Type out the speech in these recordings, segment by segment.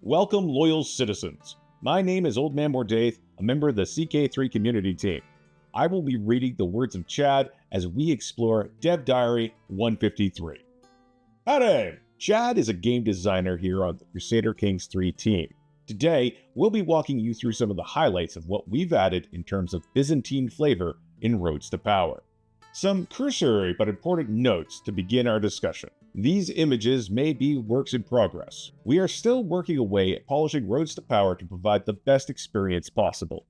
Welcome, loyal citizens. My name is Old Man Mordaith, a member of the CK3 community team. I will be reading the words of Chad as we explore Dev Diary 153. Howdy! Chad is a game designer here on the Crusader Kings 3 team. Today, we'll be walking you through some of the highlights of what we've added in terms of Byzantine flavor in Roads to Power. Some cursory but important notes to begin our discussion. These images may be works in progress. We are still working away at polishing Roads to Power to provide the best experience possible.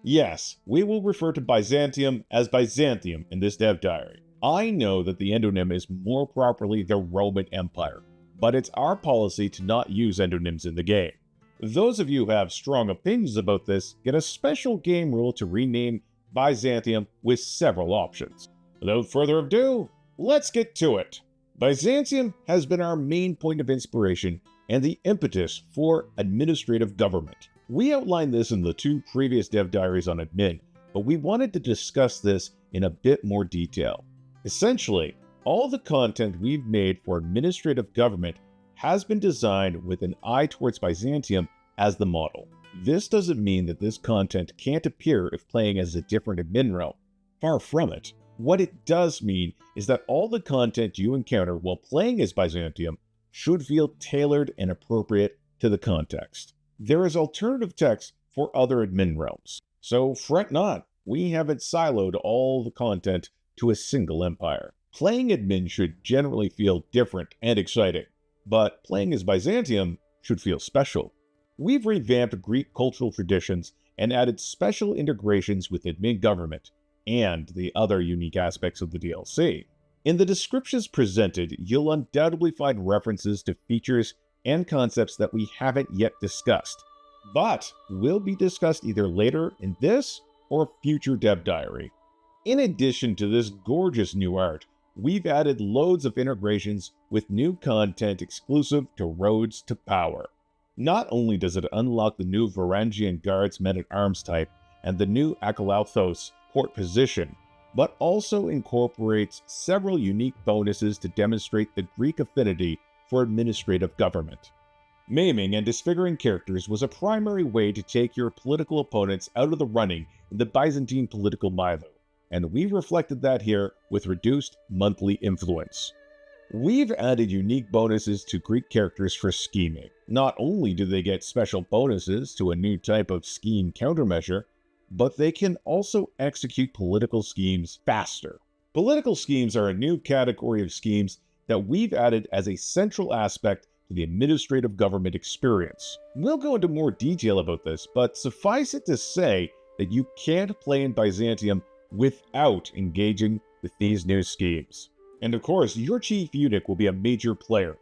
Yes, we will refer to Byzantium as Byzantium in this dev diary. I know that the endonym is more properly the Roman Empire, but it's our policy to not use endonyms in the game. Those of you who have strong opinions about this get a special game rule to rename Byzantium with several options. Without further ado, let's get to it. Byzantium has been our main point of inspiration and the impetus for administrative government. We outlined this in the two previous dev diaries on admin, but we wanted to discuss this in a bit more detail. Essentially, all the content we've made for administrative government has been designed with an eye towards Byzantium as the model. This doesn't mean that this content can't appear if playing as a different admin realm. Far from it. What it does mean is that all the content you encounter while playing as Byzantium should feel tailored and appropriate to the context. There is alternative text for other admin realms, so fret not, we haven't siloed all the content to a single empire. Playing admin should generally feel different and exciting, but playing as Byzantium should feel special. We've revamped Greek cultural traditions and added special integrations with admin government and the other unique aspects of the DLC. In the descriptions presented, you'll undoubtedly find references to features and concepts that we haven't yet discussed, but will be discussed either later in this or a future dev diary. In addition to this gorgeous new art, we've added loads of integrations with new content exclusive to Roads to Power. Not only does it unlock the new Varangian Guards men-at-arms type and the new Akalauthos port position, but also incorporates several unique bonuses to demonstrate the Greek affinity for administrative government. Maiming and disfiguring characters was a primary way to take your political opponents out of the running in the Byzantine political milo, and we reflected that here with reduced monthly influence. We've added unique bonuses to Greek characters for scheming. Not only do they get special bonuses to a new type of scheme countermeasure, but they can also execute political schemes faster. Political schemes are a new category of schemes that we've added as a central aspect to the administrative government experience. We'll go into more detail about this, but suffice it to say that you can't play in Byzantium without engaging with these new schemes. And of course, your chief eunuch will be a major player.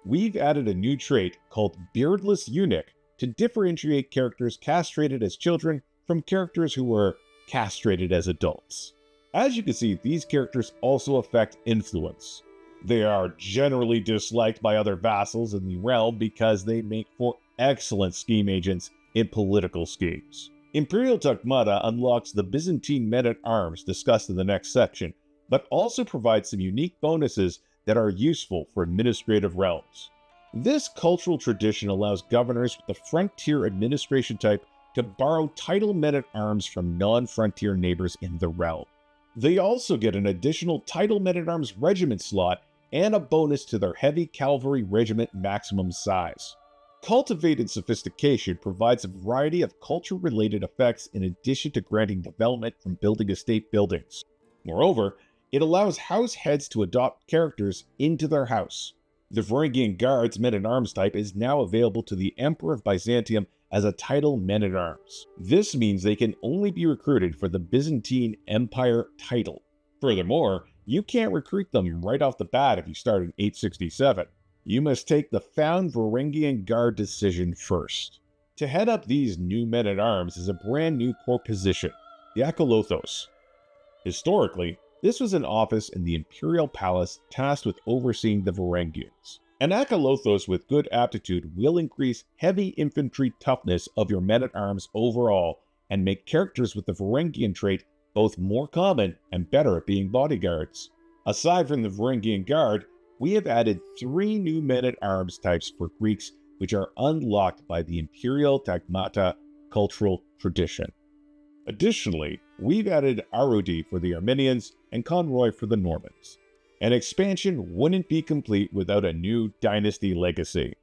We've added a new trait called Beardless Eunuch to differentiate characters castrated as children from characters who were castrated as adults. As you can see, these characters also affect influence. They are generally disliked by other vassals in the realm because they make for excellent scheme agents in political schemes. Imperial Tagmata unlocks the Byzantine men-at-arms discussed in the next section, but also provides some unique bonuses that are useful for administrative realms. This cultural tradition allows governors with the frontier administration type to borrow title men-at-arms from non-frontier neighbors in the realm. They also get an additional title men-at-arms regiment slot and a bonus to their heavy cavalry regiment maximum size. Cultivated Sophistication provides a variety of culture-related effects in addition to granting development from building estate buildings. Moreover, it allows house heads to adopt characters into their house. The Varangian Guards men-at-arms type is now available to the Emperor of Byzantium as a title men-at-arms. This means they can only be recruited for the Byzantine Empire title. Furthermore, you can't recruit them right off the bat if you start in 867. You must take the found Varangian Guard decision first. To head up these new men-at-arms is a brand new core position, the Akalauthos. Historically, this was an office in the Imperial Palace tasked with overseeing the Varangians. An Akalauthos with good aptitude will increase heavy infantry toughness of your men-at-arms overall and make characters with the Varangian trait both more common and better at being bodyguards. Aside from the Varangian Guard, we have added 3 new men-at-arms types for Greeks which are unlocked by the Imperial Tagmata cultural tradition. Additionally, we've added Arudi for the Armenians and Conroy for the Normans. An expansion wouldn't be complete without a new Dynasty legacy.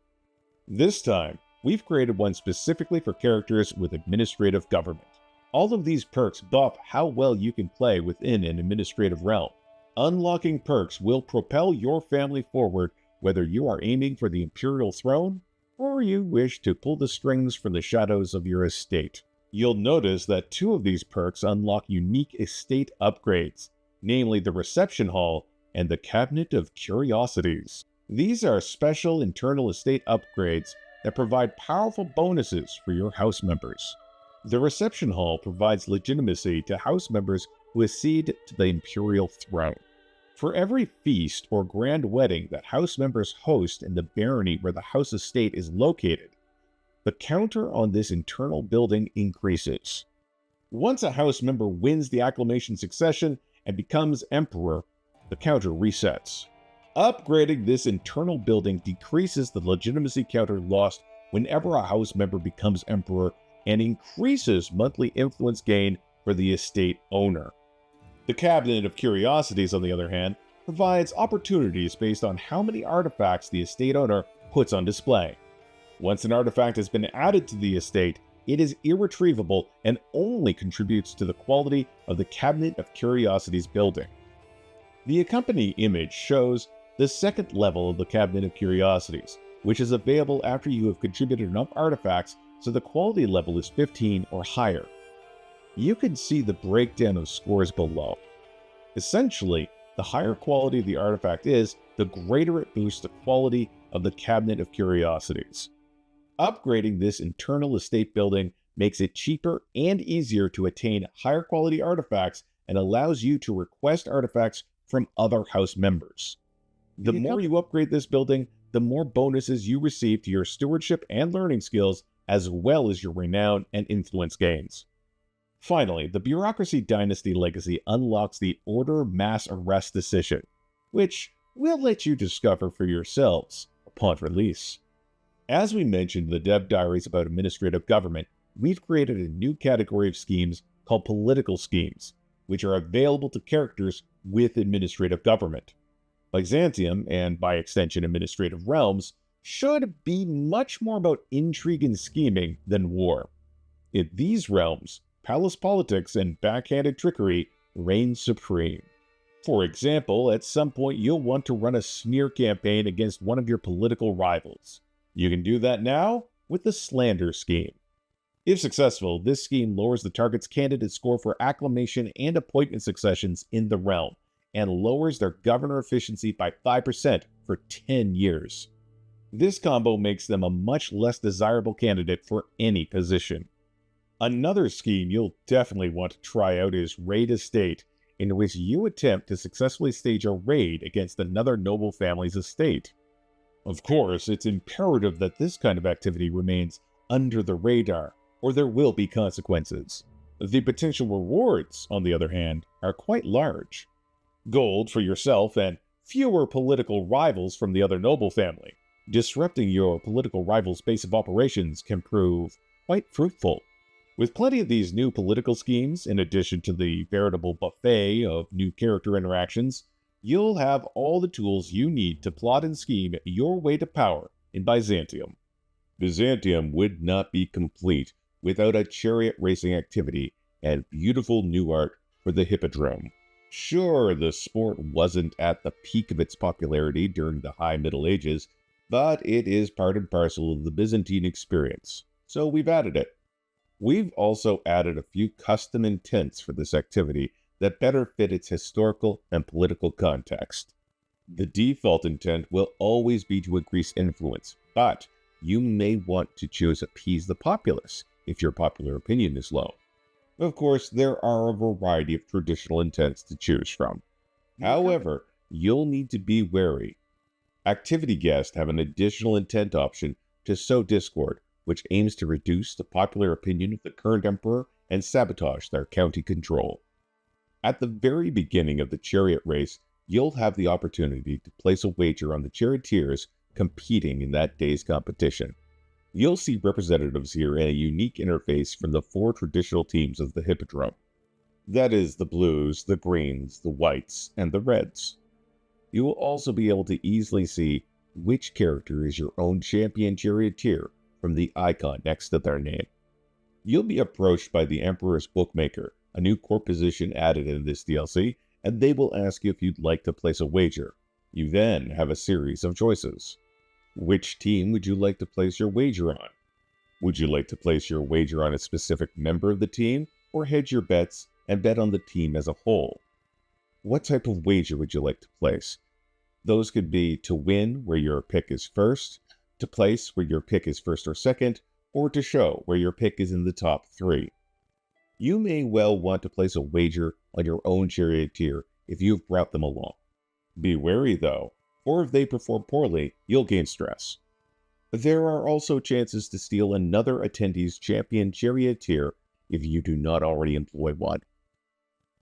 This time, we've created one specifically for characters with administrative government. All of these perks buff how well you can play within an administrative realm. Unlocking perks will propel your family forward whether you are aiming for the imperial throne or you wish to pull the strings from the shadows of your estate. You'll notice that 2 of these perks unlock unique estate upgrades, namely the Reception Hall and the Cabinet of Curiosities. These are special internal estate upgrades that provide powerful bonuses for your house members. The Reception Hall provides legitimacy to house members who accede to the imperial throne. For every feast or grand wedding that house members host in the barony where the house estate is located, the counter on this internal building increases. Once a house member wins the acclamation succession and becomes emperor, the counter resets. Upgrading this internal building decreases the legitimacy counter lost whenever a house member becomes emperor and increases monthly influence gain for the estate owner. The Cabinet of Curiosities, on the other hand, provides opportunities based on how many artifacts the estate owner puts on display. Once an artifact has been added to the estate, it is irretrievable and only contributes to the quality of the Cabinet of Curiosities building. The accompanying image shows the second level of the Cabinet of Curiosities, which is available after you have contributed enough artifacts so the quality level is 15 or higher. You can see the breakdown of scores below. Essentially, the higher quality the artifact is, the greater it boosts the quality of the Cabinet of Curiosities. Upgrading this internal estate building makes it cheaper and easier to attain higher quality artifacts and allows you to request artifacts from other house members. The more you upgrade this building, the more bonuses you receive to your stewardship and learning skills, as well as your renown and influence gains. Finally, the Bureaucracy Dynasty Legacy unlocks the Order Mass Arrest Decision, which we'll let you discover for yourselves upon release. As we mentioned in the Dev Diaries about administrative government, we've created a new category of schemes called political schemes, which are available to characters with administrative government. Byzantium, and by extension administrative realms, should be much more about intrigue and scheming than war. In these realms, palace politics and backhanded trickery reign supreme. For example, at some point you'll want to run a smear campaign against one of your political rivals. You can do that now with the Slander scheme. If successful, this scheme lowers the target's candidate score for acclamation and appointment successions in the realm, and lowers their governor efficiency by 5% for 10 years. This combo makes them a much less desirable candidate for any position. Another scheme you'll definitely want to try out is Raid Estate, in which you attempt to successfully stage a raid against another noble family's estate. Of course, it's imperative that this kind of activity remains under the radar, or there will be consequences. The potential rewards, on the other hand, are quite large. Gold for yourself and fewer political rivals from the other noble family. Disrupting your political rival's base of operations can prove quite fruitful. With plenty of these new political schemes, in addition to the veritable buffet of new character interactions, you'll have all the tools you need to plot and scheme your way to power in Byzantium. Byzantium would not be complete without a chariot racing activity and beautiful new art for the Hippodrome. Sure, the sport wasn't at the peak of its popularity during the High Middle Ages, but it is part and parcel of the Byzantine experience, so we've added it. We've also added a few custom intents for this activity that better fit its historical and political context. The default intent will always be to increase influence, but you may want to choose appease the populace if your popular opinion is low. Of course, there are a variety of traditional intents to choose from. However, you'll need to be wary. Activity guests have an additional intent option to sow discord, which aims to reduce the popular opinion of the current emperor and sabotage their county control. At the very beginning of the chariot race, you'll have the opportunity to place a wager on the charioteers competing in that day's competition. You'll see representatives here in a unique interface from the 4 traditional teams of the Hippodrome. That is, the blues, the greens, the whites, and the reds. You will also be able to easily see which character is your own champion charioteer from the icon next to their name. You'll be approached by the Emperor's Bookmaker, a new core position added in this DLC, and they will ask you if you'd like to place a wager. You then have a series of choices. Which team would you like to place your wager on? Would you like to place your wager on a specific member of the team, or hedge your bets and bet on the team as a whole? What type of wager would you like to place? Those could be to win, where your pick is first, to place, where your pick is first or second, or to show, where your pick is in the top 3. You may well want to place a wager on your own charioteer if you've brought them along. Be wary though, or if they perform poorly, you'll gain stress. There are also chances to steal another attendee's champion charioteer if you do not already employ one.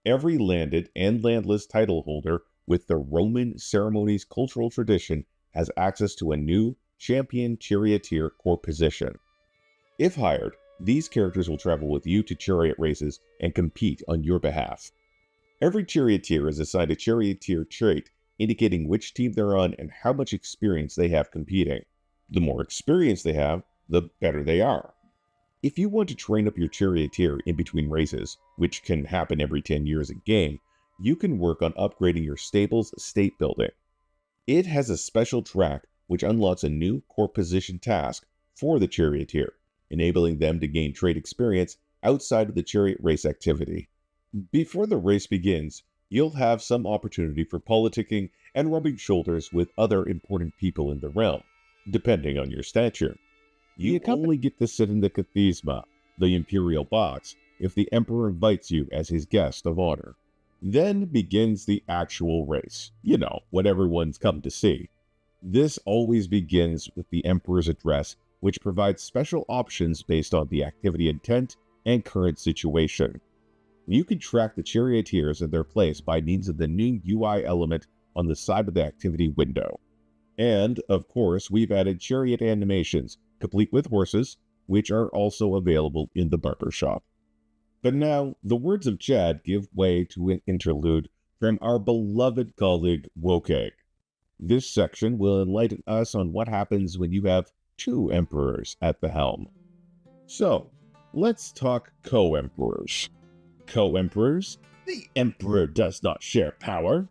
Every landed and landless title holder with the Roman ceremonies cultural tradition has access to a new champion charioteer core position. If hired, these characters will travel with you to chariot races and compete on your behalf. Every charioteer is assigned a charioteer trait indicating which team they're on and how much experience they have competing. The more experience they have, the better they are. If you want to train up your charioteer in between races, which can happen every 10 years in game, you can work on upgrading your stable's estate building. It has a special track which unlocks a new core position task for the charioteer, enabling them to gain trait experience outside of the chariot race activity. Before the race begins, you'll have some opportunity for politicking and rubbing shoulders with other important people in the realm, depending on your stature. You only get to sit in the Kathisma, the Imperial box, if the Emperor invites you as his guest of honor. Then begins the actual race. You know, what everyone's come to see. This always begins with the Emperor's address, which provides special options based on the activity intent and current situation. You can track the charioteers in their place by means of the new UI element on the side of the activity window. And, of course, we've added chariot animations, complete with horses, which are also available in the barber shop. But now, the words of Chad give way to an interlude from our beloved colleague Wokeg. This section will enlighten us on what happens when you have 2 emperors at the helm. So, let's talk co-emperors. Co-emperors? The emperor does not share power.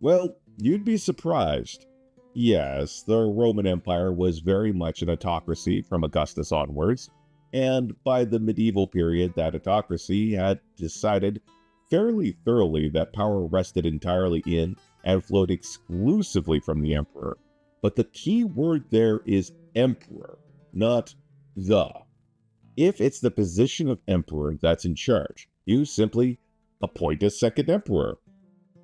Well, you'd be surprised. Yes, the Roman Empire was very much an autocracy from Augustus onwards, and by the medieval period that autocracy had decided fairly thoroughly that power rested entirely in and flowed exclusively from the emperor. But the key word there is emperor, not the. If it's the position of emperor that's in charge, you simply appoint a second emperor,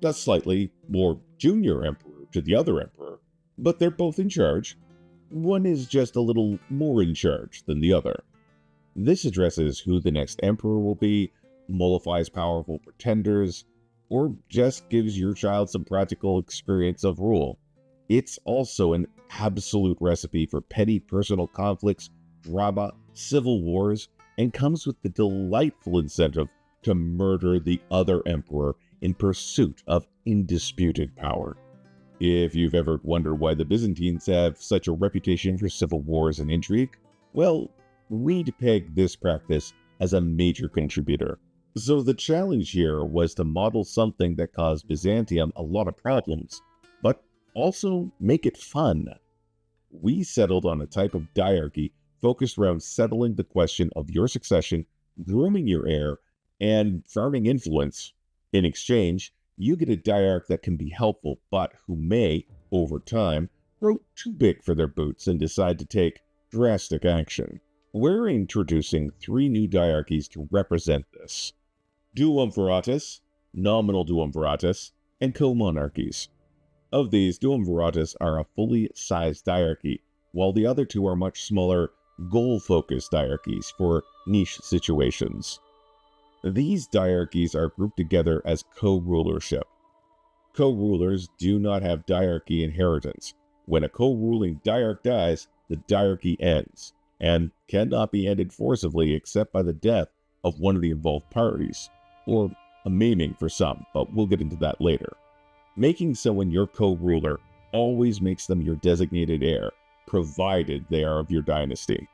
a slightly more junior emperor to the other emperor, but they're both in charge. One is just a little more in charge than the other. This addresses who the next emperor will be, mollifies powerful pretenders, or just gives your child some practical experience of rule. It's also an absolute recipe for petty personal conflicts, drama, civil wars, and comes with the delightful incentive to murder the other emperor in pursuit of undisputed power. If you've ever wondered why the Byzantines have such a reputation for civil wars and intrigue, well, we'd peg this practice as a major contributor. So the challenge here was to model something that caused Byzantium a lot of problems, but also make it fun. We settled on a type of diarchy focused around settling the question of your succession, grooming your heir, and farming influence. In exchange, you get a diarch that can be helpful, but who may, over time, grow too big for their boots and decide to take drastic action. We're introducing 3 new diarchies to represent this: Duumvirates, nominal Duumvirates, and co-monarchies. Of these, Duumvirates are a fully sized diarchy, while the other 2 are much smaller, goal-focused diarchies for niche situations. These diarchies are grouped together as co-rulership. Co-rulers do not have diarchy inheritance. When a co-ruling diarch dies, the diarchy ends, and cannot be ended forcibly except by the death of one of the involved parties, or a maiming for some, but we'll get into that later. Making someone your co-ruler always makes them your designated heir, provided they are of your dynasty.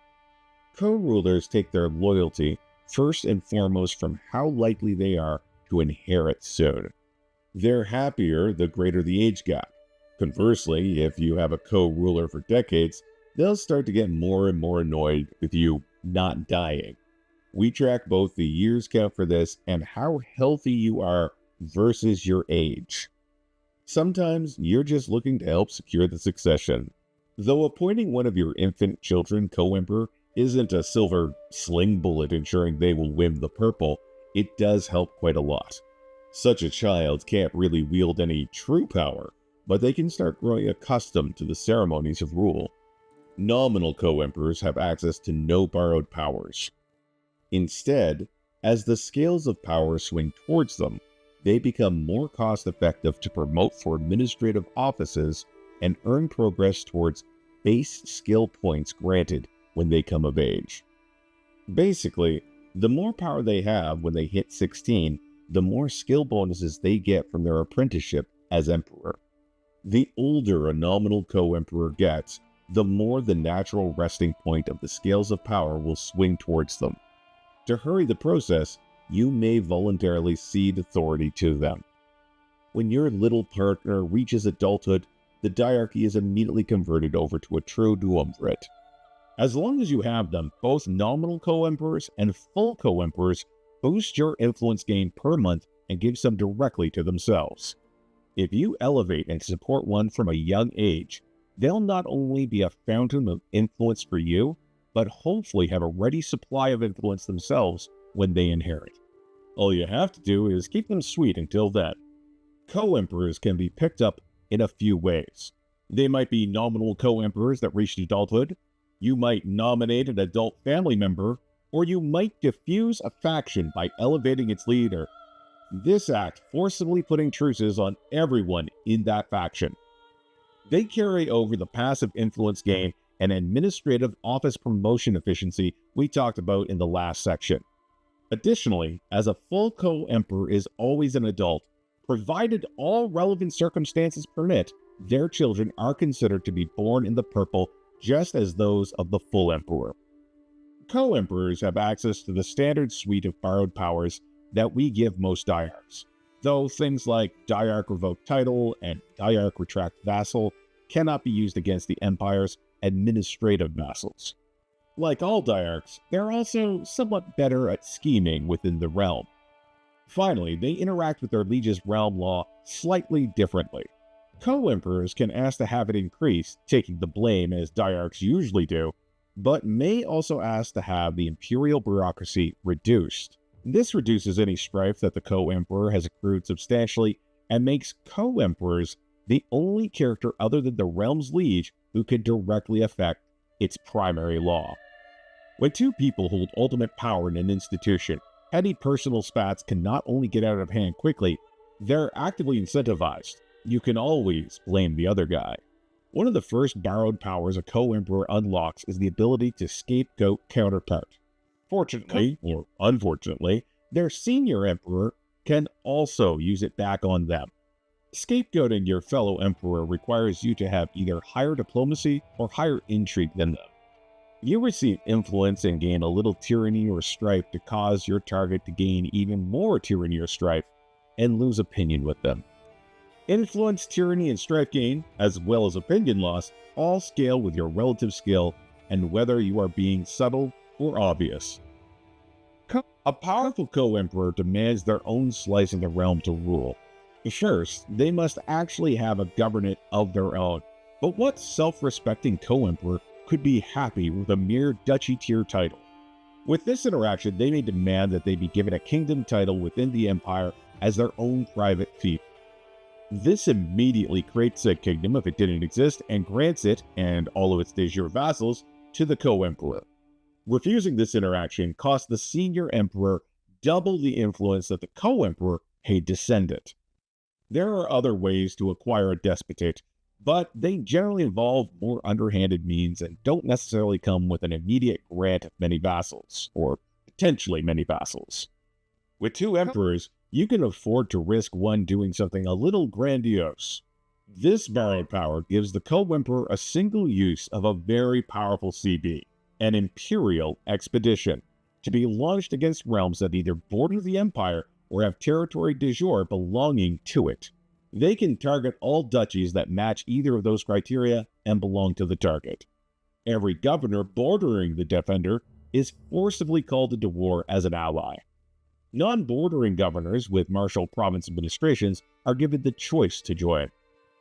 Co-rulers take their loyalty first and foremost from how likely they are to inherit soon. They're happier the greater the age gap. Conversely, if you have a co-ruler for decades, they'll start to get more and more annoyed with you not dying. We track both the years count for this and how healthy you are versus your age. Sometimes you're just looking to help secure the succession. Though appointing one of your infant children co-emperor isn't a silver sling bullet ensuring they will win the purple, it does help quite a lot. Such a child can't really wield any true power, but they can start growing accustomed to the ceremonies of rule. Nominal co-emperors have access to no borrowed powers. Instead, as the scales of power swing towards them, they become more cost-effective to promote for administrative offices and earn progress towards base skill points granted when they come of age. Basically, the more power they have when they hit 16, the more skill bonuses they get from their apprenticeship as emperor. The older a nominal co-emperor gets, the more the natural resting point of the scales of power will swing towards them. To hurry the process, you may voluntarily cede authority to them. When your little partner reaches adulthood, the diarchy is immediately converted over to a true Duumvirate. As long as you have them, both nominal co-emperors and full co-emperors boost your influence gain per month and give some directly to themselves. If you elevate and support one from a young age, they'll not only be a fountain of influence for you, but hopefully have a ready supply of influence themselves when they inherit. All you have to do is keep them sweet until then. Co-emperors can be picked up in a few ways. They might be nominal co-emperors that reached adulthood, you might nominate an adult family member, or you might diffuse a faction by elevating its leader. This act forcibly putting truces on everyone in that faction. They carry over the passive influence gain and administrative office promotion efficiency we talked about in the last section. Additionally, as a full co-emperor is always an adult, provided all relevant circumstances permit, their children are considered to be born in the purple just as those of the full emperor. Co-emperors have access to the standard suite of borrowed powers that we give most diarchs, though things like diarch revoke title and diarch retract vassal cannot be used against the empire's administrative vassals. Like all diarchs, they're also somewhat better at scheming within the realm. Finally, they interact with their liege's realm law slightly differently. Co-emperors can ask to have it increased, taking the blame as diarchs usually do, but may also ask to have the imperial bureaucracy reduced. This reduces any strife that the co-emperor has accrued substantially and makes co-emperors the only character other than the realm's liege who can directly affect its primary law. When two people hold ultimate power in an institution, petty personal spats can not only get out of hand quickly, they're actively incentivized. You can always blame the other guy. One of the first borrowed powers a co-emperor unlocks is the ability to scapegoat counterpart. Fortunately, or unfortunately, their senior emperor can also use it back on them. Scapegoating your fellow emperor requires you to have either higher diplomacy or higher intrigue than them. You receive influence and gain a little tyranny or strife to cause your target to gain even more tyranny or strife and lose opinion with them. Influence, tyranny, and strife gain, as well as opinion loss, all scale with your relative skill and whether you are being subtle or obvious. A powerful co-emperor demands their own slice of the realm to rule. First, they must actually have a government of their own, but what self-respecting co-emperor could be happy with a mere duchy tier title? With this interaction, they may demand that they be given a kingdom title within the empire as their own private fief. This immediately creates a kingdom if it didn't exist and grants it, and all of its de jure vassals, to the co-emperor. Refusing this interaction costs the senior emperor double the influence that the co-emperor paid to send it. There are other ways to acquire a despotate, but they generally involve more underhanded means and don't necessarily come with an immediate grant of many vassals, or potentially many vassals. With two emperors, you can afford to risk one doing something a little grandiose. This borrowed power gives the co-emperor a single use of a very powerful CB, an imperial expedition, to be launched against realms that either border the empire or have territory de jure belonging to it. They can target all duchies that match either of those criteria and belong to the target. Every governor bordering the defender is forcibly called into war as an ally. Non-bordering governors with martial province administrations are given the choice to join.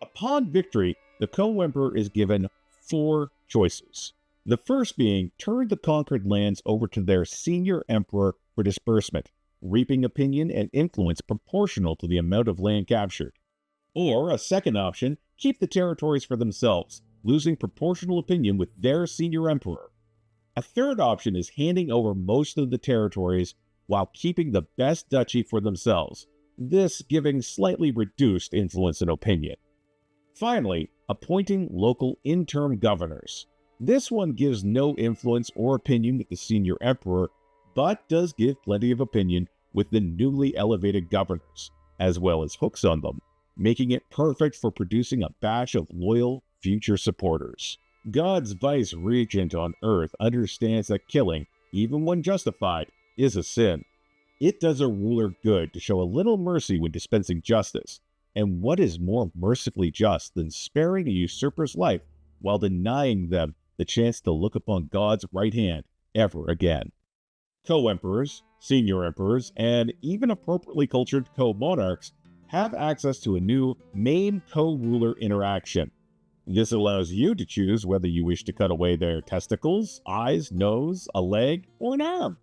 Upon victory, the co-emperor is given 4 choices. The first being turn the conquered lands over to their senior emperor for disbursement, reaping opinion and influence proportional to the amount of land captured. Or a second option, keep the territories for themselves, losing proportional opinion with their senior emperor. A third option is handing over most of the territories while keeping the best duchy for themselves, this giving slightly reduced influence and opinion. Finally, appointing local interim governors. This one gives no influence or opinion with the senior emperor, but does give plenty of opinion with the newly elevated governors, as well as hooks on them, making it perfect for producing a batch of loyal future supporters. God's vice-regent on Earth understands that killing, even when justified, is a sin. It does a ruler good to show a little mercy when dispensing justice, and what is more mercifully just than sparing a usurper's life while denying them the chance to look upon God's right hand ever again? Co-emperors, senior emperors, and even appropriately cultured co-monarchs have access to a new main co-ruler interaction. This allows you to choose whether you wish to cut away their testicles, eyes, nose, a leg, or an arm.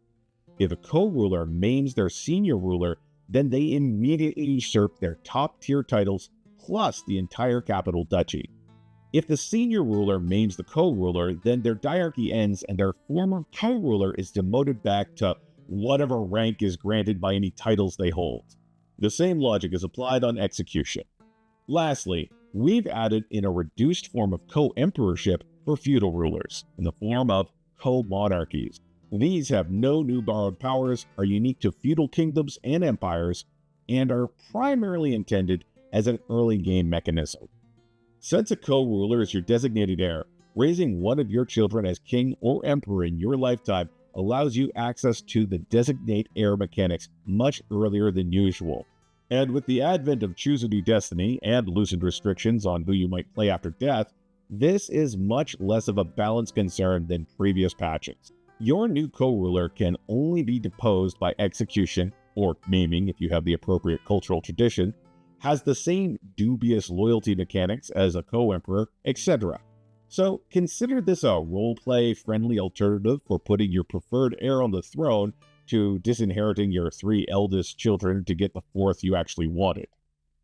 If a co-ruler maims their senior ruler, then they immediately usurp their top-tier titles plus the entire capital duchy. If the senior ruler maims the co-ruler, then their diarchy ends and their former co-ruler is demoted back to whatever rank is granted by any titles they hold. The same logic is applied on execution. Lastly, we've added in a reduced form of co-emperorship for feudal rulers, in the form of co-monarchies. These have no new borrowed powers, are unique to feudal kingdoms and empires, and are primarily intended as an early game mechanism. Since a co-ruler is your designated heir, raising one of your children as king or emperor in your lifetime allows you access to the designate heir mechanics much earlier than usual. And with the advent of Choose a New Destiny and loosened restrictions on who you might play after death, this is much less of a balance concern than previous patches. Your new co-ruler can only be deposed by execution, or maiming if you have the appropriate cultural tradition, has the same dubious loyalty mechanics as a co-emperor, etc. So consider this a roleplay friendly alternative for putting your preferred heir on the throne to disinheriting your 3 eldest children to get the 4th you actually wanted.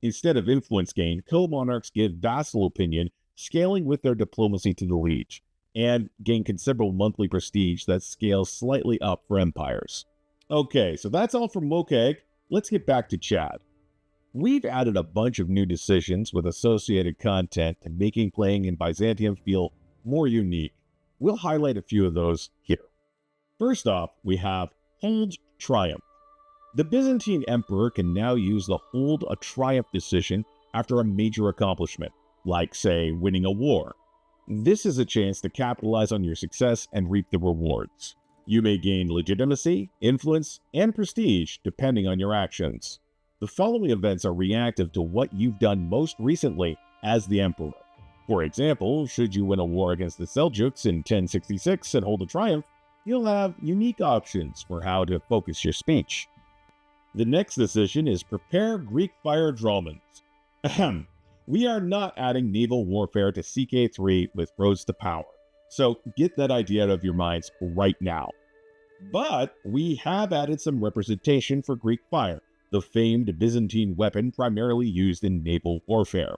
Instead of influence gain, co-monarchs give vassal opinion, scaling with their diplomacy to the liege, and gain considerable monthly prestige that scales slightly up for empires. Okay, so that's all from Mokeg. Let's get back to Chad. We've added a bunch of new decisions with associated content to making playing in Byzantium feel more unique. We'll highlight a few of those here. First off, we have Hold Triumph. The Byzantine Emperor can now use the Hold a Triumph decision after a major accomplishment, like, say, winning a war. This is a chance to capitalize on your success and reap the rewards. You may gain legitimacy, influence, and prestige depending on your actions. The following events are reactive to what you've done most recently as the Emperor. For example, should you win a war against the Seljuks in 1066 and hold a triumph, you'll have unique options for how to focus your speech. The next decision is prepare Greek fire dramans. Ahem. We are not adding naval warfare to CK3 with Roads to Power, so get that idea out of your minds right now. But we have added some representation for Greek fire, the famed Byzantine weapon primarily used in naval warfare.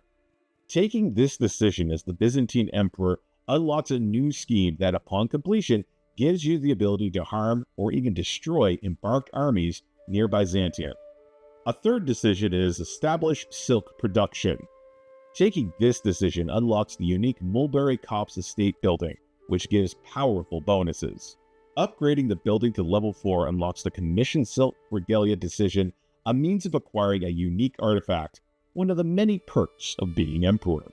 Taking this decision as the Byzantine Emperor unlocks a new scheme that, upon completion, gives you the ability to harm or even destroy embarked armies near Byzantium. A third decision is establish silk production. Taking this decision unlocks the unique Mulberry Copse Estate building, which gives powerful bonuses. Upgrading the building to level 4 unlocks the Commissioned Silk Regalia decision, a means of acquiring a unique artifact, one of the many perks of being Emperor.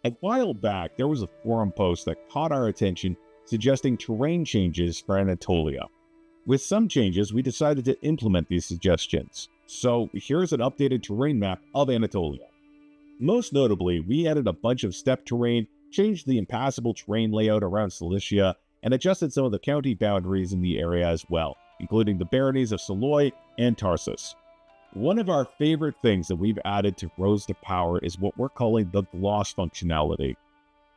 A while back, there was a forum post that caught our attention suggesting terrain changes for Anatolia. With some changes, we decided to implement these suggestions. So here's an updated terrain map of Anatolia. Most notably, we added a bunch of steppe terrain, changed the impassable terrain layout around Cilicia, and adjusted some of the county boundaries in the area as well, including the baronies of Saloy and Tarsus. One of our favorite things that we've added to Rose to Power is what we're calling the gloss functionality.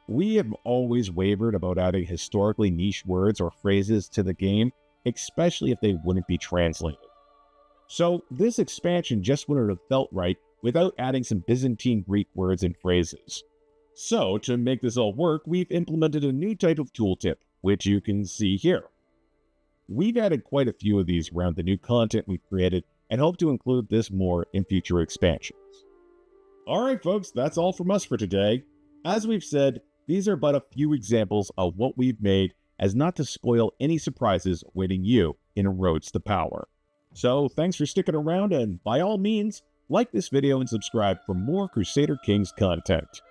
We have always wavered about adding historically niche words or phrases to the game, especially if they wouldn't be translated. So this expansion just wouldn't have felt right without adding some Byzantine Greek words and phrases. So to make this all work, we've implemented a new type of tooltip, which you can see here. We've added quite a few of these around the new content we've created and hope to include this more in future expansions. Alright folks, that's all from us for today. As we've said, these are but a few examples of what we've made as not to spoil any surprises awaiting you in Roads to Power. So thanks for sticking around, and by all means, like this video and subscribe for more Crusader Kings content.